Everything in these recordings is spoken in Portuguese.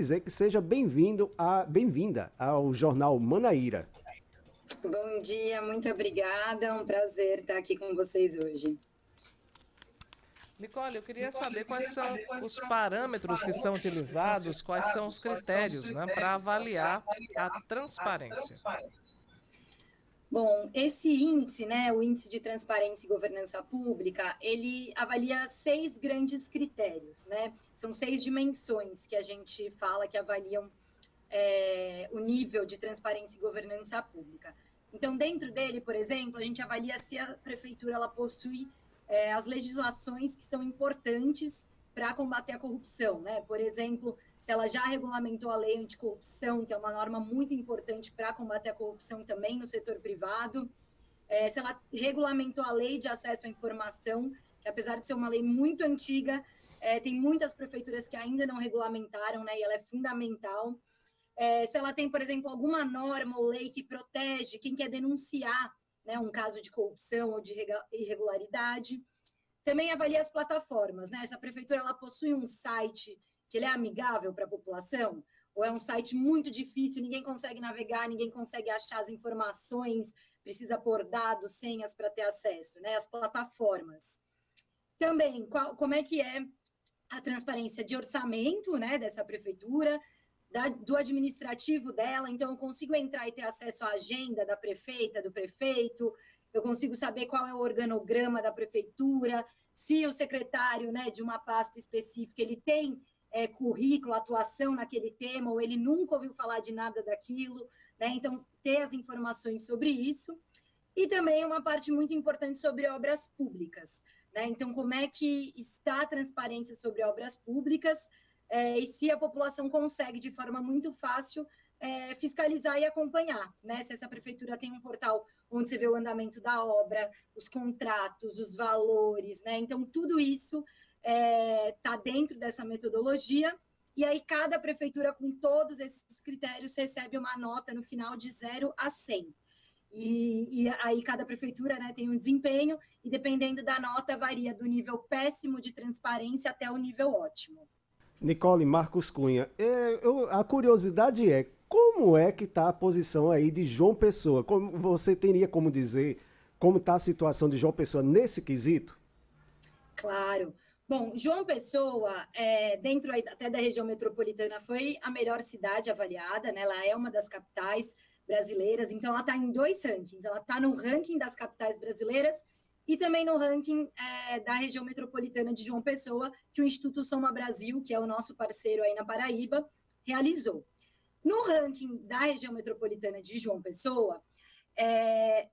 dizer que seja bem-vinda ao Jornal Manaíra. Bom dia, muito obrigada. É um prazer estar aqui com vocês hoje. Nicole, eu queria saber quais são os parâmetros que são utilizados, quais são os critérios, né, para avaliar a transparência. Bom, esse índice, né, o Índice de Transparência e Governança Pública, ele avalia 6 grandes critérios, né? São 6 dimensões que a gente fala que avaliam o nível de transparência e governança pública. Então, dentro dele, por exemplo, a gente avalia se a prefeitura ela possui as legislações que são importantes para combater a corrupção, né? Por exemplo, se ela já regulamentou a lei anticorrupção, que é uma norma muito importante para combater a corrupção também no setor privado, se ela regulamentou a lei de acesso à informação, que apesar de ser uma lei muito antiga, tem muitas prefeituras que ainda não regulamentaram, né? E ela é fundamental. Se ela tem, por exemplo, alguma norma ou lei que protege quem quer denunciar, né, um caso de corrupção ou de irregularidade. Também avalia as plataformas, né? Essa prefeitura ela possui um site que ele é amigável para a população, ou é um site muito difícil, ninguém consegue navegar, ninguém consegue achar as informações, precisa pôr dados, senhas para ter acesso, né? As plataformas. Também, como é que é a transparência de orçamento, né, dessa prefeitura, do administrativo dela, então eu consigo entrar e ter acesso à agenda da prefeita, do prefeito, eu consigo saber qual é o organograma da prefeitura, se o secretário, né, de uma pasta específica, ele tem currículo, atuação naquele tema, ou ele nunca ouviu falar de nada daquilo, né? Então, ter as informações sobre isso. E também uma parte muito importante sobre obras públicas, né? Então, como é que está a transparência sobre obras públicas, e se a população consegue, de forma muito fácil, fiscalizar e acompanhar, né? Se essa prefeitura tem um portal onde você vê o andamento da obra, os contratos, os valores, né? Então, tudo isso está dentro dessa metodologia, e aí cada prefeitura, com todos esses critérios, recebe uma nota no final de 0 a 100. E aí cada prefeitura, né, tem um desempenho, e dependendo da nota, varia do nível péssimo de transparência até o nível ótimo. Nicole, Marcos Cunha, a curiosidade é, como é que está a posição aí de João Pessoa? Como você teria como dizer como está a situação de João Pessoa nesse quesito? Claro. Bom, João Pessoa, dentro até da região metropolitana, foi a melhor cidade avaliada, né? Ela é uma das capitais brasileiras, então ela está em 2 rankings. Ela está no ranking das capitais brasileiras e também no ranking da região metropolitana de João Pessoa, que o Instituto Soma Brasil, que é o nosso parceiro aí na Paraíba, realizou. No ranking da região metropolitana de João Pessoa,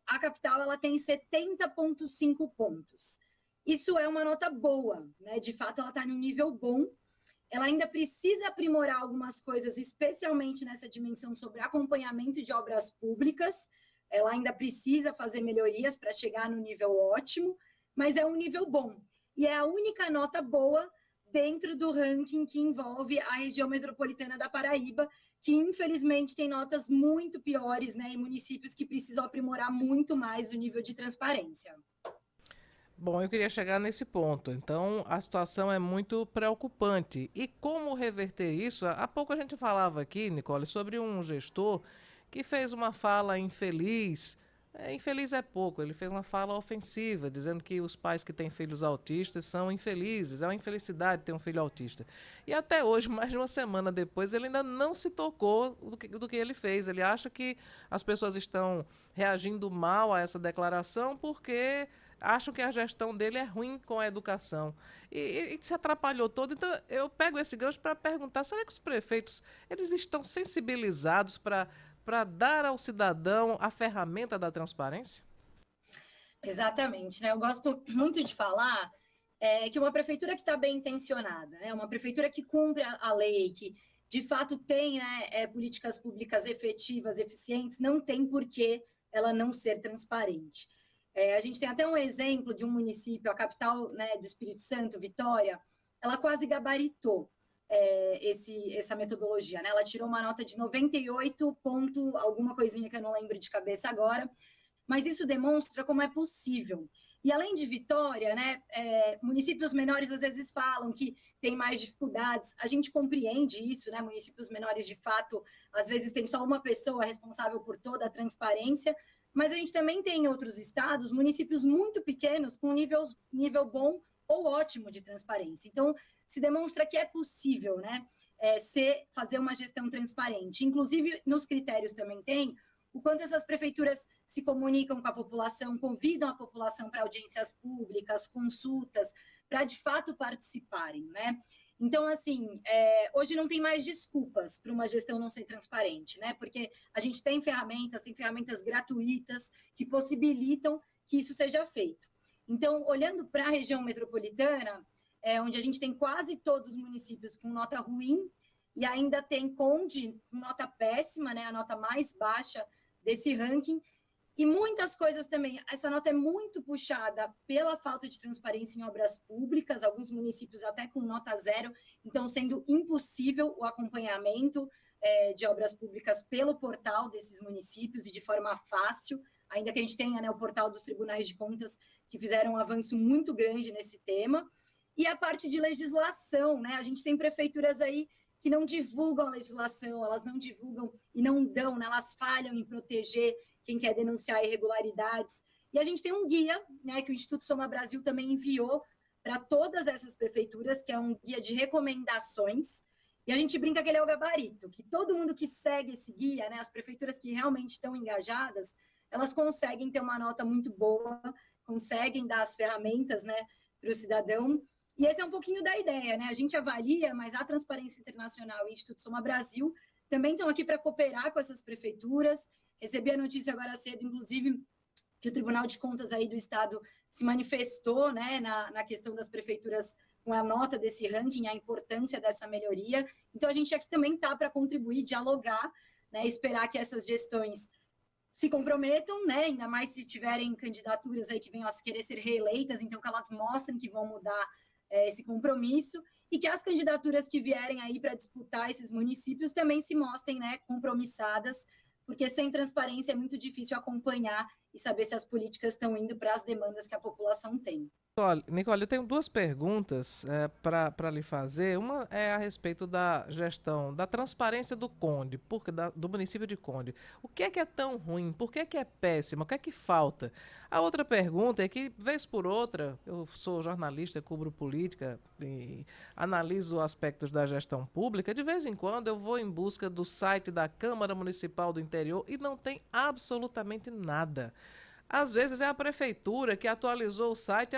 a capital ela tem 70,5 pontos. Isso é uma nota boa, né? De fato, ela está em um nível bom. Ela ainda precisa aprimorar algumas coisas, especialmente nessa dimensão sobre acompanhamento de obras públicas. Ela ainda precisa fazer melhorias para chegar no nível ótimo, mas é um nível bom. E é a única nota boa dentro do ranking que envolve a região metropolitana da Paraíba, que infelizmente tem notas muito piores, né, em municípios que precisam aprimorar muito mais o nível de transparência. Bom, eu queria chegar nesse ponto. Então, a situação é muito preocupante. E como reverter isso? Há pouco a gente falava aqui, Nicole, sobre um gestor que fez uma fala infeliz. Infeliz é pouco, ele fez uma fala ofensiva, dizendo que os pais que têm filhos autistas são infelizes, é uma infelicidade ter um filho autista. E até hoje, mais de uma semana depois, ele ainda não se tocou do que ele fez. Ele acha que as pessoas estão reagindo mal a essa declaração porque acham que a gestão dele é ruim com a educação. E se atrapalhou todo. Então, eu pego esse gancho para perguntar, será que os prefeitos eles estão sensibilizados para dar ao cidadão a ferramenta da transparência? Exatamente, né? Eu gosto muito de falar que uma prefeitura que está bem intencionada, né? Uma prefeitura que cumpre a lei, que de fato tem, né, políticas públicas efetivas, eficientes, não tem por que ela não ser transparente. A gente tem até um exemplo de um município, a capital, né, do Espírito Santo, Vitória, ela quase gabaritou essa metodologia, né? Ela tirou uma nota de 98 ponto, alguma coisinha que eu não lembro de cabeça agora, mas isso demonstra como é possível. E além de Vitória, né, municípios menores às vezes falam que tem mais dificuldades. A gente compreende isso, né? Municípios menores, de fato, às vezes tem só uma pessoa responsável por toda a transparência, mas a gente também tem em outros estados municípios muito pequenos com nível bom ou ótimo de transparência. Então, se demonstra que é possível, né, fazer uma gestão transparente. Inclusive, nos critérios também tem o quanto essas prefeituras se comunicam com a população, convidam a população para audiências públicas, consultas, para de fato participarem, né? Então, assim, hoje não tem mais desculpas para uma gestão não ser transparente, né? Porque a gente tem ferramentas gratuitas que possibilitam que isso seja feito. Então, olhando para a região metropolitana, onde a gente tem quase todos os municípios com nota ruim, e ainda tem Conde com nota péssima, né? A nota mais baixa desse ranking, e muitas coisas também. Essa nota é muito puxada pela falta de transparência em obras públicas, alguns municípios até com nota 0, então sendo impossível o acompanhamento de obras públicas pelo portal desses municípios e de forma fácil, ainda que a gente tenha, né, o portal dos tribunais de contas, que fizeram um avanço muito grande nesse tema. E a parte de legislação, né? A gente tem prefeituras aí que não divulgam a legislação, elas não divulgam e não dão, né? Elas falham em proteger quem quer denunciar irregularidades. E a gente tem um guia, né, que o Instituto Soma Brasil também enviou para todas essas prefeituras, que é um guia de recomendações, e a gente brinca que ele é o gabarito, que todo mundo que segue esse guia, né, as prefeituras que realmente estão engajadas, elas conseguem ter uma nota muito boa, conseguem dar as ferramentas, né, para o cidadão. E esse é um pouquinho da ideia, né? A gente avalia, mas a Transparência Internacional e o Instituto Soma Brasil também estão aqui para cooperar com essas prefeituras. Recebi a notícia agora cedo, inclusive, que o Tribunal de Contas aí do Estado se manifestou, né, na questão das prefeituras com a nota desse ranking, a importância dessa melhoria. Então, a gente aqui também está para contribuir, dialogar, né, esperar que essas gestões se comprometam, né, ainda mais se tiverem candidaturas aí que venham a querer ser reeleitas, então que elas mostrem que vão mudar esse compromisso, e que as candidaturas que vierem aí para disputar esses municípios também se mostrem, né, compromissadas, porque sem transparência é muito difícil acompanhar e saber se as políticas estão indo para as demandas que a população tem. Nicole, eu tenho duas perguntas para lhe fazer. Uma é a respeito da gestão, da transparência do Conde, do município de Conde. O que é tão ruim? Por que é péssimo? O que é que falta? A outra pergunta é que, vez por outra, eu sou jornalista, cubro política e analiso aspectos da gestão pública. De vez em quando eu vou em busca do site da Câmara Municipal do Interior e não tem absolutamente nada. Às vezes é a prefeitura que atualizou o site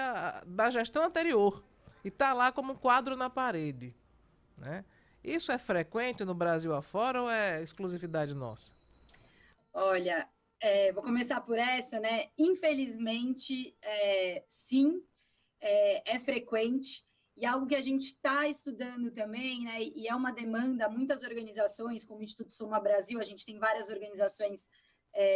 da gestão anterior e está lá como um quadro na parede, né? Isso é frequente no Brasil afora ou é exclusividade nossa? Olha, vou começar por essa, né? Infelizmente, sim, é frequente, e algo que a gente está estudando também, né? E é uma demanda, muitas organizações, como o Instituto Soma Brasil, a gente tem várias organizações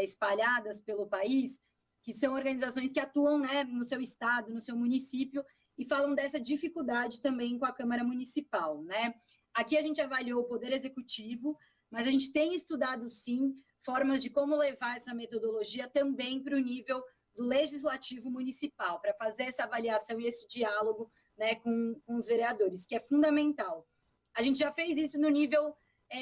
espalhadas pelo país, que são organizações que atuam, né, no seu estado, no seu município, e falam dessa dificuldade também com a Câmara Municipal, né? Aqui a gente avaliou o Poder Executivo, mas a gente tem estudado, sim, formas de como levar essa metodologia também para o nível do Legislativo Municipal, para fazer essa avaliação e esse diálogo, né, com os vereadores, que é fundamental. A gente já fez isso no nível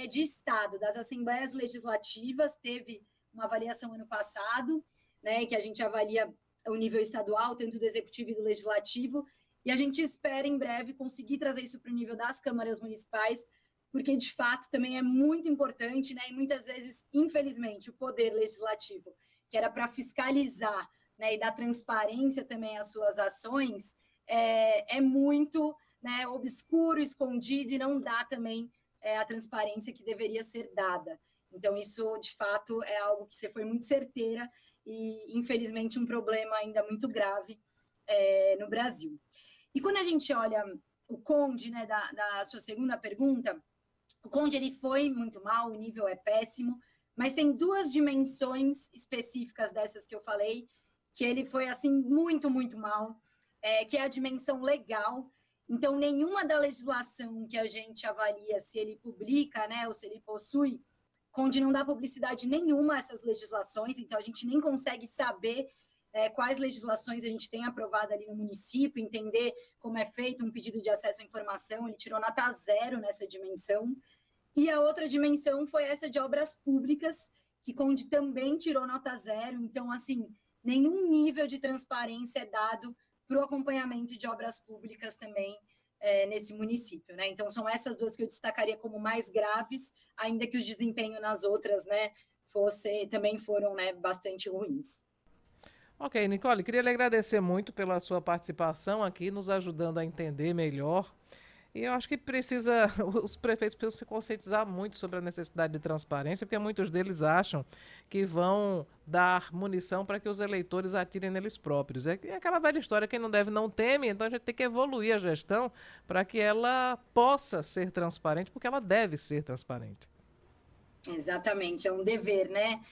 de Estado, das Assembleias Legislativas, teve uma avaliação ano passado, né, que a gente avalia o nível estadual, tanto do Executivo e do Legislativo, e a gente espera, em breve, conseguir trazer isso para o nível das câmaras municipais, porque, de fato, também é muito importante, né, e muitas vezes, infelizmente, o Poder Legislativo, que era para fiscalizar, né, e dar transparência também às suas ações, é muito, né, obscuro, escondido, e não dá também a transparência que deveria ser dada. Então, isso, de fato, é algo que você foi muito certeira, e, infelizmente, um problema ainda muito grave no Brasil. E quando a gente olha o Conde, né, da sua segunda pergunta, o Conde ele foi muito mal, o nível é péssimo, mas tem duas dimensões específicas dessas que eu falei, que ele foi assim muito, muito mal, que é a dimensão legal. Então, nenhuma da legislação que a gente avalia se ele publica, né, ou se ele possui, Conde não dá publicidade nenhuma a essas legislações, então a gente nem consegue saber quais legislações a gente tem aprovado ali no município, entender como é feito um pedido de acesso à informação. Ele tirou nota 0 nessa dimensão. E a outra dimensão foi essa de obras públicas, que Conde também tirou nota 0. Então, assim, nenhum nível de transparência é dado para o acompanhamento de obras públicas também nesse município, né? Então, são essas duas que eu destacaria como mais graves, ainda que os desempenhos nas outras, né, também foram, né, bastante ruins. Ok, Nicole, queria lhe agradecer muito pela sua participação aqui, nos ajudando a entender melhor. E eu acho que os prefeitos precisam se conscientizar muito sobre a necessidade de transparência, porque muitos deles acham que vão dar munição para que os eleitores atirem neles próprios. É aquela velha história, quem não deve não teme, então a gente tem que evoluir a gestão para que ela possa ser transparente, porque ela deve ser transparente. Exatamente, é um dever, né?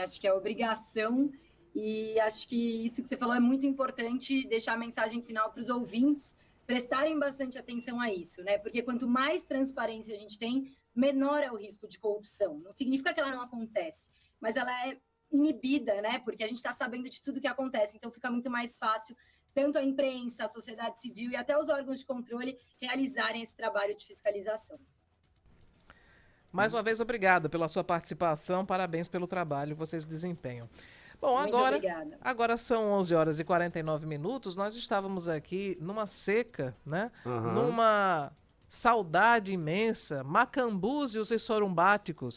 Acho que é obrigação, e acho que isso que você falou é muito importante, deixar a mensagem final para os ouvintes prestarem bastante atenção a isso, né? Porque quanto mais transparência a gente tem, menor é o risco de corrupção. Não significa que ela não acontece, mas ela é inibida, né? Porque a gente está sabendo de tudo que acontece, então fica muito mais fácil tanto a imprensa, a sociedade civil e até os órgãos de controle realizarem esse trabalho de fiscalização. Mais uma vez, obrigado pela sua participação, parabéns pelo trabalho que vocês desempenham. Bom, agora são 11h49, nós estávamos aqui numa seca, né? Numa saudade imensa, macambúzios e sorumbáticos.